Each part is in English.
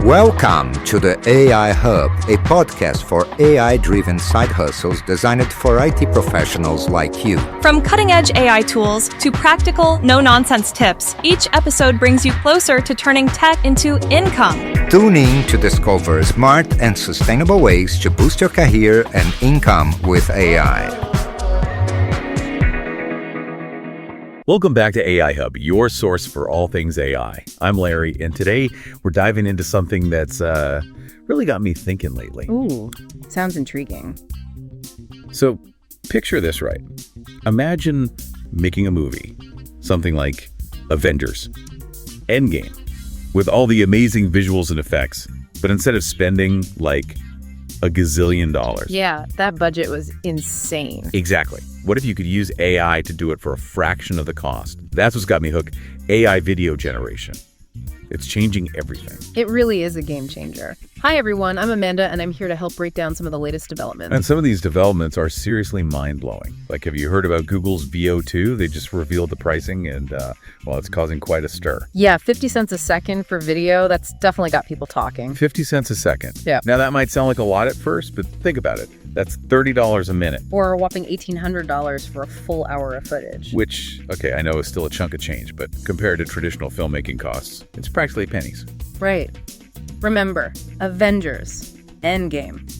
Welcome to the AI Hub, a podcast for AI-driven side hustles designed for IT professionals like you. From cutting-edge AI tools to practical, no-nonsense tips, each episode brings you closer to turning tech into income. Tune in to discover smart and sustainable ways to boost your career and income with AI. Welcome back to AI Hub, your source for all things AI. I'm Larry, and today we're diving into something that's really got me thinking lately. Ooh, sounds intriguing. So, picture this right. Imagine making a movie, something like Avengers, Endgame, with all the amazing visuals and effects, but instead of spending like $1 gazillion. Yeah, that budget was insane. Exactly. What if you could use AI to do it for a fraction of the cost? That's what's got me hooked. AI video generation. It's changing everything. It really is a game changer. Hi, everyone. I'm Amanda, and I'm here to help break down some of the latest developments. And some of these developments are seriously mind-blowing. Like, have you heard about Google's VO2? They just revealed the pricing, and, it's causing quite a stir. Yeah, 50 cents a second for video. That's definitely got people talking. 50 cents a second. Yeah. Now, that might sound like a lot at first, but think about it. That's $30 a minute. Or a whopping $1,800 for a full hour of footage. Which, okay, I know is still a chunk of change, but compared to traditional filmmaking costs, it's practically pennies. Right. Remember, Avengers, Endgame.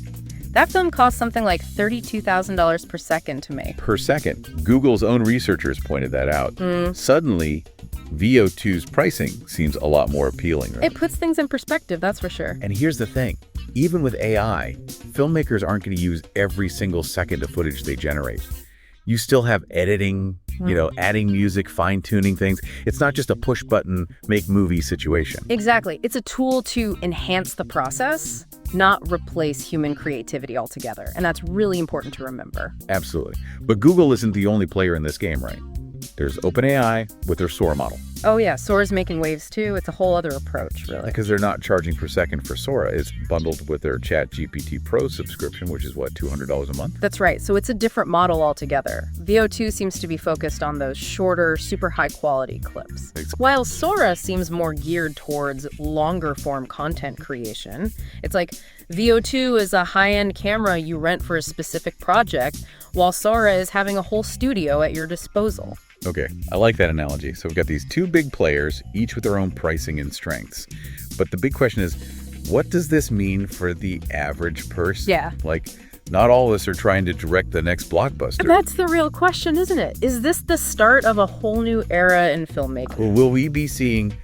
That film cost something like $32,000 per second to make. Per second. Google's own researchers pointed that out. Suddenly, VO2's pricing seems a lot more appealing. Right? It puts things in perspective, that's for sure. And here's the thing. Even with AI, filmmakers aren't going to use every single second of footage they generate. You still have editing, adding music, fine-tuning things. It's not just a push-button, make movie situation. Exactly. It's a tool to enhance the process, not replace human creativity altogether. And that's really important to remember. Absolutely. But Google isn't the only player in this game, right? There's OpenAI with their Sora model. Oh, yeah. Sora's making waves, too. It's a whole other approach, really. Because they're not charging per second for Sora. It's bundled with their ChatGPT Pro subscription, which is, $200 a month? That's right. So it's a different model altogether. VO2 seems to be focused on those shorter, super high-quality clips. While Sora seems more geared towards longer-form content creation. It's like VO2 is a high-end camera you rent for a specific project, while Sora is having a whole studio at your disposal. Okay, I like that analogy. So we've got these two big players, each with their own pricing and strengths. But the big question is, what does this mean for the average person? Yeah. Like, not all of us are trying to direct the next blockbuster. That's the real question, isn't it? Is this the start of a whole new era in filmmaking? Will we be seeing,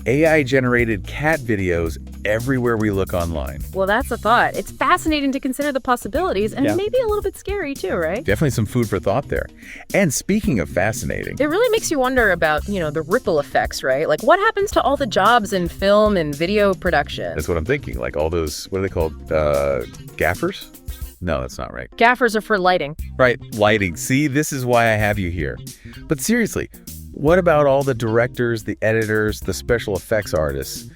AI-generated cat videos everywhere we look online? Well, that's a thought. It's fascinating to consider the possibilities and maybe a little bit scary too, right? Definitely some food for thought there. And speaking of fascinating, it really makes you wonder about, the ripple effects, right? Like what happens to all the jobs in film and video production? That's what I'm thinking. Like all those, what are they called? Gaffers? No, that's not right. Gaffers are for lighting. Right, lighting. See, this is why I have you here. But seriously, what about all the directors, the editors, the special effects artists?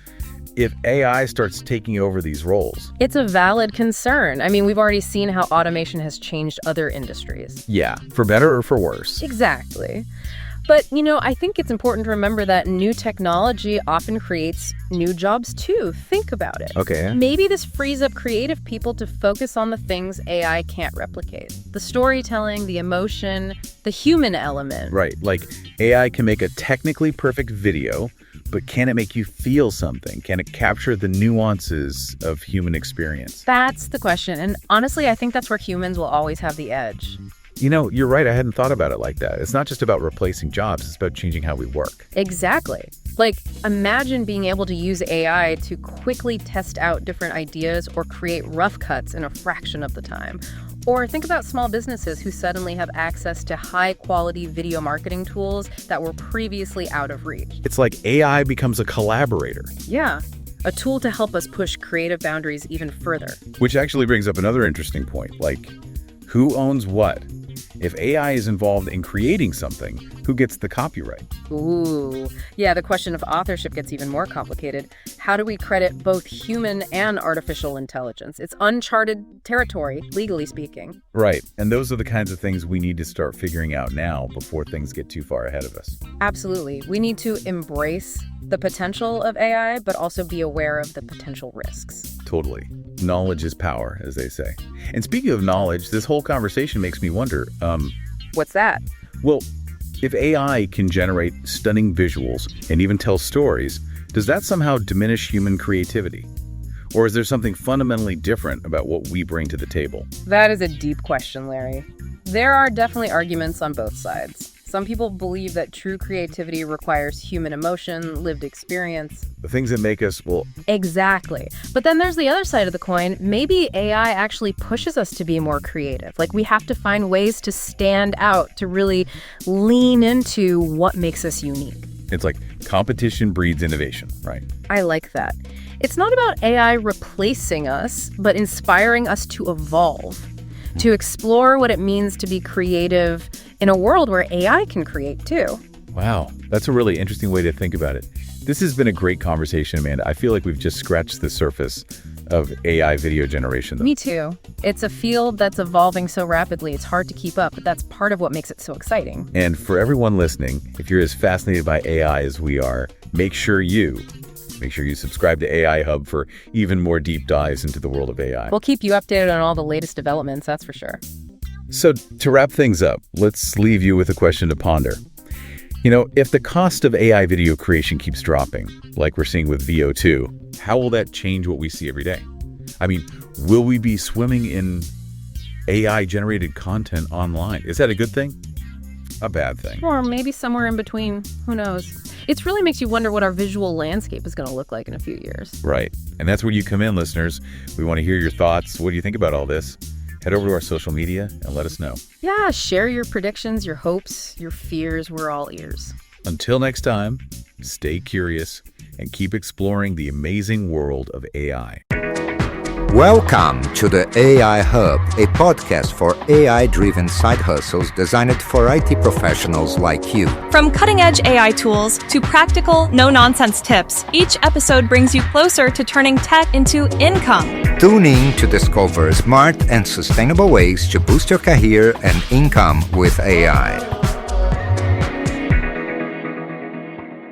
If AI starts taking over these roles? It's a valid concern. I mean, we've already seen how automation has changed other industries. Yeah, for better or for worse. Exactly. But, I think it's important to remember that new technology often creates new jobs too. Think about it. Okay. Maybe this frees up creative people to focus on the things AI can't replicate. The storytelling, the emotion, the human element. Right. Like AI can make a technically perfect video, but can it make you feel something? Can it capture the nuances of human experience? That's the question. And honestly, I think that's where humans will always have the edge. You're right. I hadn't thought about it like that. It's not just about replacing jobs. It's about changing how we work. Exactly. Like, imagine being able to use AI to quickly test out different ideas or create rough cuts in a fraction of the time. Or think about small businesses who suddenly have access to high-quality video marketing tools that were previously out of reach. It's like AI becomes a collaborator. Yeah. A tool to help us push creative boundaries even further. Which actually brings up another interesting point. Like, who owns what? If AI is involved in creating something, who gets the copyright? Ooh, yeah, the question of authorship gets even more complicated. How do we credit both human and artificial intelligence? It's uncharted territory, legally speaking. Right, and those are the kinds of things we need to start figuring out now before things get too far ahead of us. Absolutely. We need to embrace the potential of AI, but also be aware of the potential risks. Totally. Knowledge is power, as they say. And speaking of knowledge, this whole conversation makes me wonder, What's that? well, if AI can generate stunning visuals and even tell stories, does that somehow diminish human creativity? Or is there something fundamentally different about what we bring to the table? That is a deep question, Larry. There are definitely arguments on both sides. Some people believe that true creativity requires human emotion, lived experience. The things that make us, well, Exactly. But then there's the other side of the coin. Maybe AI actually pushes us to be more creative. Like, we have to find ways to stand out, to really lean into what makes us unique. it's like competition breeds innovation, right? I like that. It's not about AI replacing us, but inspiring us to evolve, to explore what it means to be creative in a world where AI can create too. Wow, that's a really interesting way to think about it. This has been a great conversation, Amanda. I feel like we've just scratched the surface of AI video generation. Me too. It's a field that's evolving so rapidly, it's hard to keep up, but that's part of what makes it so exciting. And for everyone listening, if you're as fascinated by AI as we are, make sure you subscribe to AI Hub for even more deep dives into the world of AI. We'll keep you updated on all the latest developments, that's for sure. So to wrap things up, let's leave you with a question to ponder. You know, if the cost of AI video creation keeps dropping, like we're seeing with VO2, how will that change what we see every day? I mean, will we be swimming in AI-generated content online? Is that a good thing? A bad thing? Or maybe somewhere in between. Who knows? It really makes you wonder what our visual landscape is going to look like in a few years. Right. And that's where you come in, listeners. We want to hear your thoughts. What do you think about all this? Head over to our social media and let us know. Yeah, share your predictions, your hopes, your fears. We're all ears. Until next time, stay curious and keep exploring the amazing world of AI. Welcome to the AI Hub, a podcast for AI-driven side hustles designed for IT professionals like you. From cutting-edge AI tools to practical, no-nonsense tips, each episode brings you closer to turning tech into income. Tune in to discover smart and sustainable ways to boost your career and income with AI.